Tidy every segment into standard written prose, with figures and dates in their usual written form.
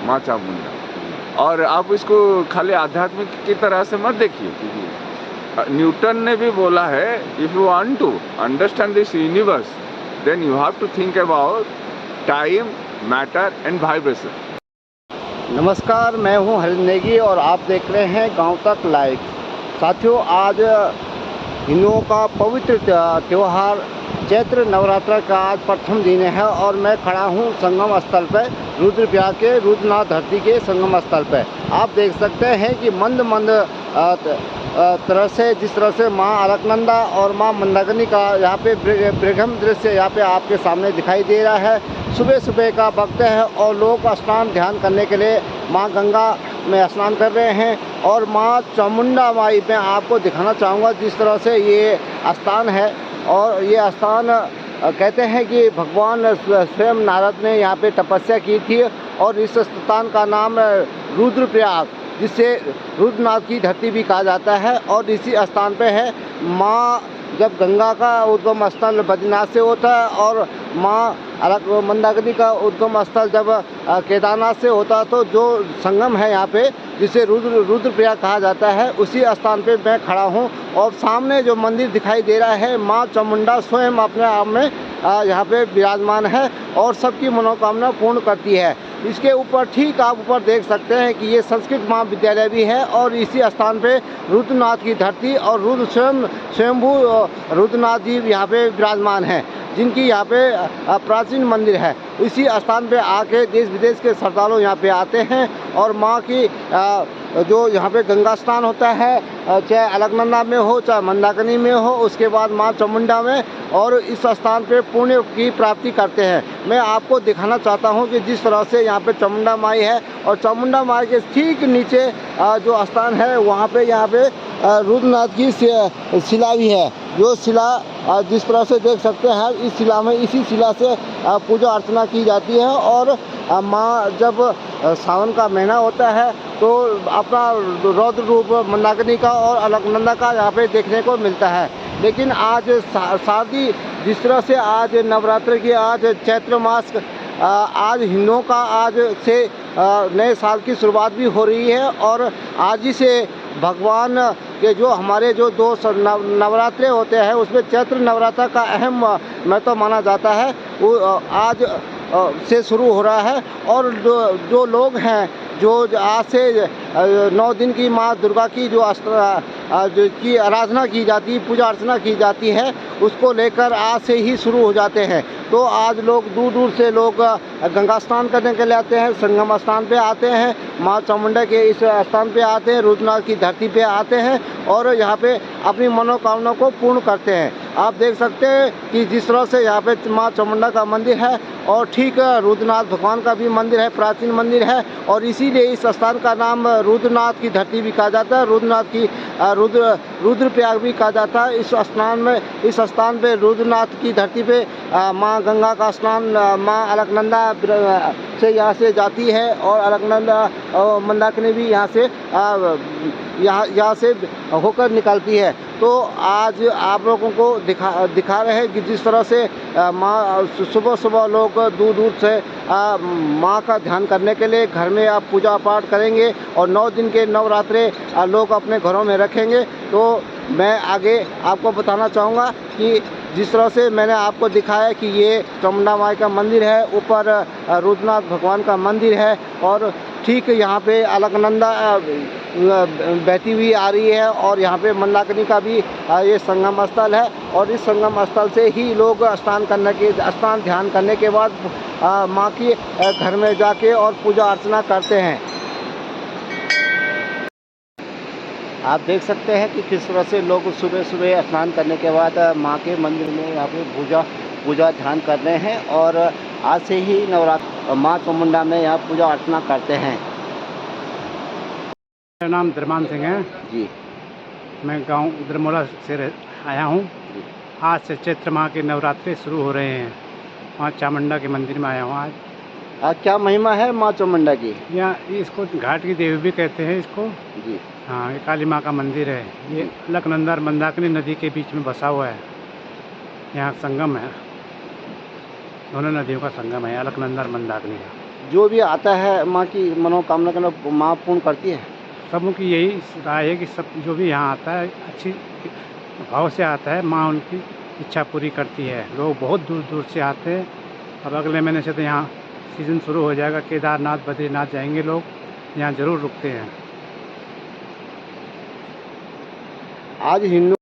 माँ चामुंडा। और आप इसको खाली आध्यात्मिक की तरह से मत देखिए। न्यूटन ने भी बोला है, if you want to understand this universe then you have to think about time, matter and vibration. नमस्कार, मैं हूं हरिंद्र नेगी और आप देख रहे हैं गांव तक लाइव। साथियों, आज हिंदुओं का पवित्र त्यौहार चैत्र नवरात्र का आज प्रथम दिन है और मैं खड़ा हूं संगम स्थल पर, रुद्रप्रयाग के रुद्रनाथ धरती के संगम स्थल पर। आप देख सकते हैं कि मंद मंद तरह से, जिस तरह से माँ अलकनंदा और माँ मंदाकिनी का यहाँ पे बेरंगम दृश्य यहाँ पे आपके सामने दिखाई दे रहा है। सुबह सुबह का वक्त है और लोग स्नान ध्यान करने के लिए माँ गंगा में स्नान कर रहे हैं। और माँ चामुंडा माई में आपको दिखाना चाहूँगा जिस तरह से ये स्थान है। और ये स्थान कहते हैं कि भगवान स्वयं नारद ने यहाँ पे तपस्या की थी और इस स्थान का नाम रुद्रप्रयाग, जिसे रुद्रनाथ की धरती भी कहा जाता है। और इसी स्थान पे है माँ, जब गंगा का उद्गम स्थल बद्रीनाथ से होता है और माँ मंदाकिनी का उद्गम स्थल जब केदारनाथ से होता है, तो जो संगम है यहाँ पे जिसे रुद्रप्रयाग कहा जाता है, उसी स्थान पे मैं खड़ा हूँ। और सामने जो मंदिर दिखाई दे रहा है, माँ चामुंडा स्वयं अपने आप में यहाँ पे विराजमान है और सबकी मनोकामना पूर्ण करती है। इसके ऊपर ठीक आप ऊपर देख सकते हैं कि ये संस्कृत महाविद्यालय भी है और इसी स्थान पे रुद्रनाथ की धरती और रुद्र स्वयंभू रुद्रनाथ जी यहाँ पे विराजमान हैं, जिनकी यहाँ पे प्राचीन मंदिर है। इसी स्थान पे आके देश विदेश के श्रद्धालु यहाँ पे आते हैं और माँ की जो यहाँ पे गंगा स्नान होता है, चाहे अलकनंदा में हो चाहे मंदाकिनी में हो, उसके बाद माँ चामुंडा में, और इस स्थान पे पुण्य की प्राप्ति करते हैं। मैं आपको दिखाना चाहता हूँ कि जिस तरह से यहाँ पे चामुंडा माई है और चामुंडा माई के ठीक नीचे जो स्थान है वहाँ पे यहाँ पे रुद्रनाथ की शिला भी है। जो शिला जिस तरह से देख सकते हैं, इस शिला में, इसी शिला से पूजा अर्चना की जाती है। और माँ जब सावन का महीना होता है तो अपना रौद्र रूप मंदाकिनी का और अलकनंदा का यहाँ पे देखने को मिलता है। लेकिन आज शारदी, जिस तरह से आज नवरात्र की, आज चैत्र मास, आज हिंदुओं का आज से नए साल की शुरुआत भी हो रही है। और आज ही से भगवान के जो हमारे जो दो नवरात्रे होते हैं, उसमें चैत्र नवरात्र का अहम महत्व माना जाता है, वो आज से शुरू हो रहा है। और जो लोग हैं, जो आज से 9 दिन की माँ दुर्गा की जो की आराधना की जाती है, पूजा अर्चना की जाती है, उसको लेकर आज से ही शुरू हो जाते हैं। तो आज लोग दूर दूर से लोग गंगा स्नान करने के लिए आते हैं, संगम स्थान पे आते हैं, माँ चामुंडा के इस स्थान पे आते हैं, रुद्रनाथ की धरती पे आते हैं और यहाँ पे अपनी मनोकामना को पूर्ण करते हैं। आप देख सकते हैं कि जिस तरह से यहाँ पे माँ चामुंडा का मंदिर है और ठीक रुद्रनाथ भगवान का भी मंदिर है, प्राचीन मंदिर है, और इसीलिए इस स्थान का नाम रुद्रनाथ की धरती भी कहा जाता है, रुद्रनाथ की रुद्रप्रयाग भी कहा जाता है। इस स्थान पे रुद्रनाथ की धरती पे माँ गंगा का स्नान माँ अलकनंदा से यहाँ से जाती है और अलकनंदा और मंदाकिनी भी यहाँ से होकर निकलती है। तो आज आप लोगों को दिखा रहे हैं कि जिस तरह से माँ सुबह सुबह लोग दूर दूर से माँ का ध्यान करने के लिए घर में आप पूजा पाठ करेंगे और 9 दिन के नवरात्रे लोग अपने घरों में रखेंगे। तो मैं आगे आपको बताना चाहूँगा कि जिस तरह से मैंने आपको दिखाया कि ये चामुंडा माई का मंदिर है, ऊपर रुद्रनाथ भगवान का मंदिर है और ठीक यहाँ पे अलकनंदा बहती हुई आ रही है और यहाँ पे मंदाकिनी का भी ये संगम स्थल है। और इस संगम स्थल से ही लोग स्नान ध्यान करने के बाद माँ की घर में जाके और पूजा अर्चना करते हैं। आप देख सकते हैं कि किस तरह से लोग सुबह सुबह स्नान करने के बाद माँ के मंदिर में यहाँ पे पूजा ध्यान कर रहे हैं और आज से ही नवरात्र माँ चामुंडा में यहाँ पूजा अर्चना करते हैं। मेरा नाम धर्मान सिंह है जी। मैं गांव दरमोला से आया हूँ। आज से चैत्र माह के नवरात्रे शुरू हो रहे हैं। माँ चामुंडा के मंदिर में आया हूँ आज। क्या महिमा है माँ चामुंडा की? यहाँ इसको घाट की देवी भी कहते हैं इसको जी। हाँ, ये काली माँ का मंदिर है। ये अलकनंदा और मंदाकिनी नदी के बीच में बसा हुआ है। यहाँ संगम है, दोनों नदियों का संगम है, अलकनंदा और मंदाकिनी का। जो भी आता है माँ की मनोकामना करना माँ पूर्ण करती है। सबों की यही राय है कि सब जो भी यहाँ आता है अच्छी भाव से आता है, माँ उनकी इच्छा पूरी करती है। लोग बहुत दूर दूर से आते हैं और अगले महीने से तो यहाँ सीज़न शुरू हो जाएगा, केदारनाथ बद्रीनाथ जाएंगे लोग, यहाँ ज़रूर रुकते हैं। आज हिंदू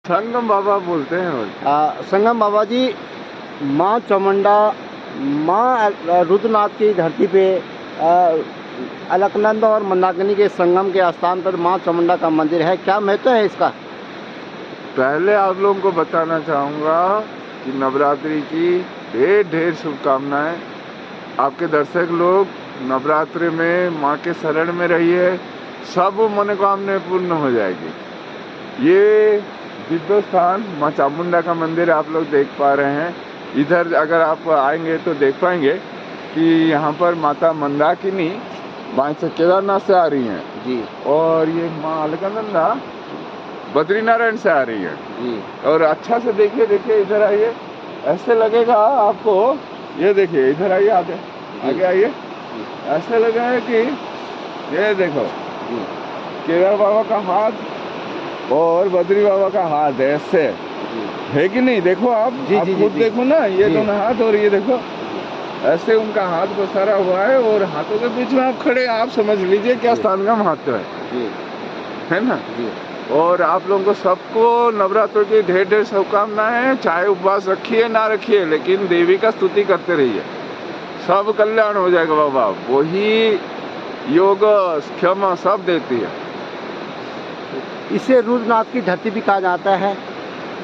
संगम बाबा बोलते हैं वो। संगम बाबा जी, माँ चामुंडा, माँ रुद्रनाथ की धरती पे अलकनंदा और मंदाकिनी के संगम के स्थान पर माँ चामुंडा का मंदिर है, क्या महत्व है इसका? पहले आप लोगों को बताना चाहूँगा कि नवरात्रि की ढेर ढेर शुभकामनाएं। आपके दर्शक लोग नवरात्रि में माँ के शरण में रहिए, सब मनोकामनाएं पूर्ण हो जाएगी। ये दिव्य स्थान माँ चामुंडा का मंदिर आप लोग देख पा रहे हैं। इधर अगर आप आएंगे तो देख पाएंगे कि यहाँ पर माता मंदाकिनी बाएं से केदारनाथ से आ रही हैं जी, और ये माँ अलकनंदा बद्रीनारायण से आ रही है जी। और अच्छा से देखिए, देखिए इधर आइए, ऐसे लगेगा आपको, ये देखिए इधर आइए, आगे आइए, ऐसे लगा है कि ये देखो जी, केदार बाबा का हाथ और बद्री बाबा का हाथ है, ऐसे जी। है कि नहीं? देखो आप जी, आप जी, खुद जी, देखो ना, ये जी। दोनों हाथ और ये देखो, ऐसे उनका हाथ पसारा हुआ है और हाथों के बीच में आप खड़े, आप समझ लीजिए क्या जी। स्थान का महत्व है, जी, है ना? जी। और आप लोगों को सबको नवरात्रों की ढेर ढेर शुभकामनाएं। चाहे उपवास रखिए ना रखिए, लेकिन देवी का स्तुति करते रहिए, सब कल्याण हो जाएगा। बाबा वही योग क्षमा सब देती है। इसे रुद्रनाथ की धरती भी कहा जाता है।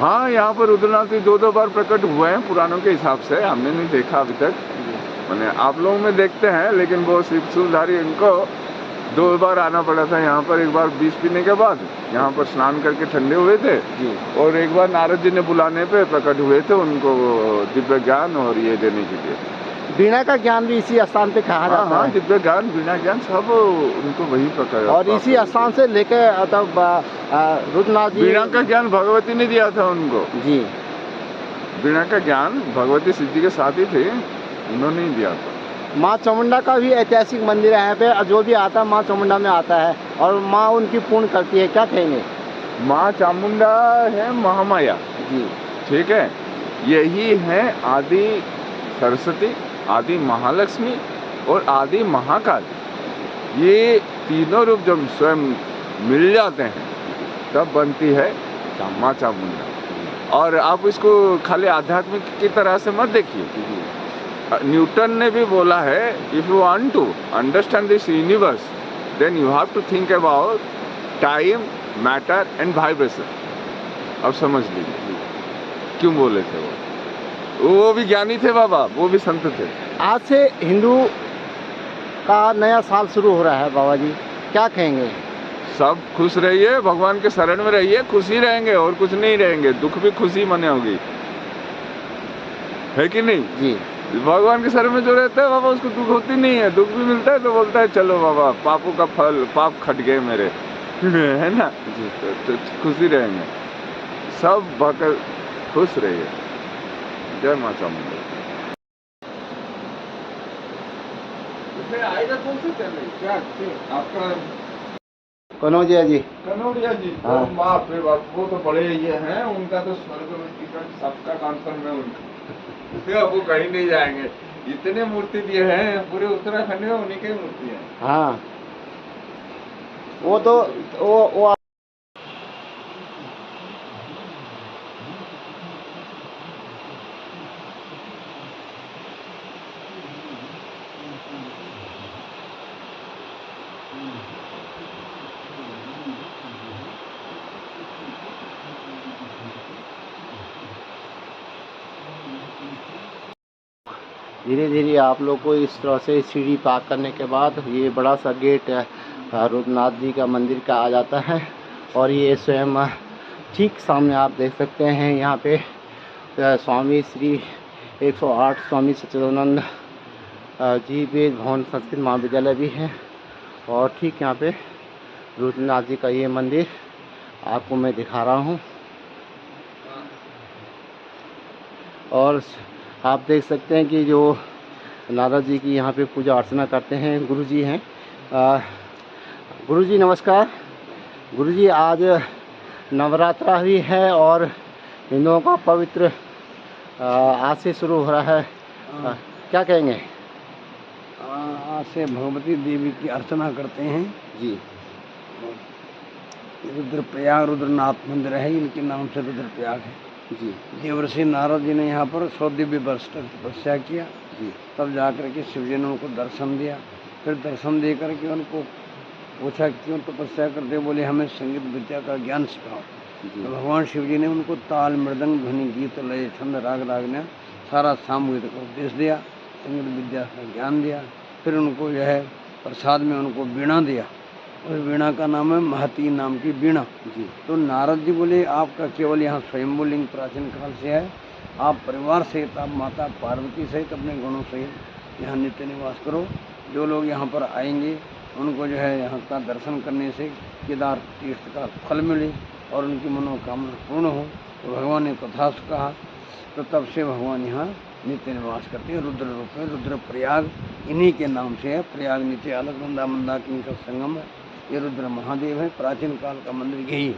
हाँ, यहाँ पर रुद्रनाथ जी 2-2 बार प्रकट हुए हैं पुराणों के हिसाब से, हमने नहीं देखा अभी तक, मैंने आप लोगों में देखते हैं, लेकिन वो शिवधारी इनको 2 बार आना पड़ा था यहाँ पर। एक बार बीज पीने के बाद यहाँ पर स्नान करके ठंडे हुए थे जी। और एक बार नारद जी ने बुलाने पे प्रकट हुए थे उनको दिव्य ज्ञान और ये देने के लिए। वीणा का ज्ञान भी इसी स्थान पे कहा जाता हाँ, है। दिव्य ज्ञान, वीणा ज्ञान सब उनको वही प्रकट। और इसी स्थान से लेके तब रुद्रनाथ जी। वीणा का ज्ञान भगवती ने दिया था उनको जी। वीणा का ज्ञान भगवती सिद्धि के साथ ही थे, उन्होंने ही दिया था। माँ चामुंडा का भी ऐतिहासिक मंदिर है यहाँ पे, जो भी आता है माँ चामुंडा में आता है और माँ उनकी पूर्ण करती है, क्या कहेंगे? माँ चामुंडा है महामाया जी, ठीक है, यही है आदि सरस्वती, आदि महालक्ष्मी और आदि महाकाल। ये तीनों रूप जब स्वयं मिल जाते हैं तब बनती है माँ चामुंडा। और आप इसको खाली आध्यात्मिक की तरह से मत देखिए। न्यूटन ने भी बोला है, if you want to understand this universe then you have to think about time, matter and vibration. अब समझ लीजिए क्यों बोले थे वो भी ज्ञानी थे बाबा, वो भी संत थे। आज से हिंदू का नया साल शुरू हो रहा है बाबा जी, क्या कहेंगे? सब खुश रहिए, भगवान के शरण में रहिए, खुशी रहेंगे और कुछ नहीं रहेंगे, दुख भी खुशी मने होगी, है कि नहीं? जी। भगवान के शरण में जो रहता है बाबा उसको दुख होती नहीं है, दुख भी मिलता है तो बोलता है चलो बाबा पापों का फल, पाप खट गए मेरे है ना जी, तो खुशी रहेंगे, सब भकर खुश रहिए। जय माँ चामुंडा। आएगा कौन से चले क्या आपका कनौजिया जी? कनौजिया जी तो हाँ। बाप रे बाप, वो तो बड़े ये हैं, उनका तो स्वर्ग में टिकट सबका कॉन्फर्म है उनका वो कहीं नहीं जाएंगे, इतने मूर्ति दिए हैं पूरे उत्तराखंड में, उन्हीं की मूर्ति है। हाँ, वो तो वो धीरे धीरे आप लोग को इस तरह से सीढ़ी पार करने के बाद ये बड़ा सा गेट रुद्रनाथ जी का मंदिर का आ जाता है। और ये स्वयं ठीक सामने आप देख सकते हैं यहाँ पे स्वामी श्री 108 स्वामी सच्चिदानंद जी वेद भवन संस्कृत महाविद्यालय भी है। और ठीक यहाँ पे रुद्रनाथ जी का ये मंदिर आपको मैं दिखा रहा हूँ। और आप देख सकते हैं कि जो नारद जी की यहाँ पे पूजा अर्चना करते हैं गुरु जी हैं। गुरु जी नमस्कार। गुरु जी आज नवरात्रा भी है और हिंदुओं का पवित्र आज से शुरू हो रहा है, क्या कहेंगे? आज से भगवती देवी की अर्चना करते हैं जी। रुद्रप्रयाग रुद्रनाथ मंदिर है, इनके नाम से रुद्रप्रयाग है जी। देवर्षि नारद जी ने यहाँ पर 100 दिव्य वर्ष तक तपस्या किया। जी। तब जाकर के शिव जी ने उनको दर्शन दिया। फिर दर्शन दे करके उनको पूछा क्यों तपस्या करते, बोले हमें संगीत विद्या का ज्ञान सिखाओ। तो भगवान शिव जी ने उनको ताल मृदंग ध्वनि गीत लय छंद राग रागना सारा सामूहिक का उपदेश दिया, संगीत विद्या का ज्ञान दिया। फिर उनको जो है प्रसाद में उनको वीणा दिया, उस वीणा का नाम है महती नाम की वीणा जी। तो नारद जी बोले आपका केवल यहाँ स्वयंभू लिंग प्राचीन काल से है, आप परिवार सहित आप माता पार्वती सहित अपने गुणों सहित यहाँ नित्य निवास करो। जो लोग यहाँ पर आएंगे उनको जो है यहाँ का दर्शन करने से केदार तीर्थ का फल मिले और उनकी मनोकामना पूर्ण हो। तो भगवान ने तथास्तु कहा। तो तब से भगवान यहाँ नित्य निवास करते हैं रुद्र रूप में। रुद्रप्रयाग इन्हीं के नाम से है। प्रयाग नीचे अलकनंदा मंदाकिनी का संगम है। ये रुद्र महादेव है, प्राचीन काल का मंदिर यही है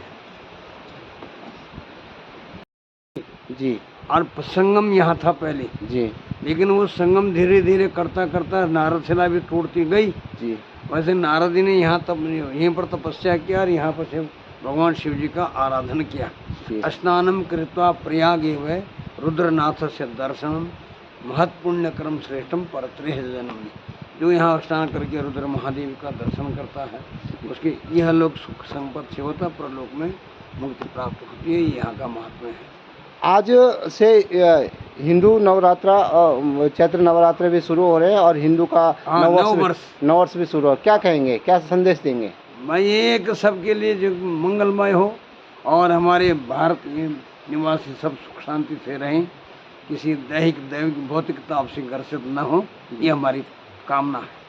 जी। और संगम यहाँ था पहले जी। लेकिन वो संगम धीरे धीरे करता करता नारद शिला भी टूटती गई जी। वैसे नारद जी ने यहाँ तब यहीं पर तपस्या किया और यहाँ पर से भगवान शिव जी का आराधन किया। स्नानम कृत्वा प्रयाग एव रुद्रनाथ से दर्शनम महत्पुण्य क्रम श्रेष्ठम परत्रेह जन्म। जो यहाँ स्नान करके रुद्र महादेव का दर्शन करता है उसके यह लोग सुख संपत्ति से होता, परलोक में मुक्ति प्राप्त होती है। यहाँ का महात्मा है। आज से हिंदू नवरात्रा चैत्र नवरात्र भी शुरू हो रहे हैं और हिंदू का नववर्ष भी शुरू हो। क्या कहेंगे, क्या संदेश देंगे? मैं ये कि सबके लिए जो मंगलमय हो और हमारे भारत में निवासी सब सुख शांति से रहें, किसी दैहिक दैविक भौतिक ताप से ग्रसित न हो, ये हमारी कामना है।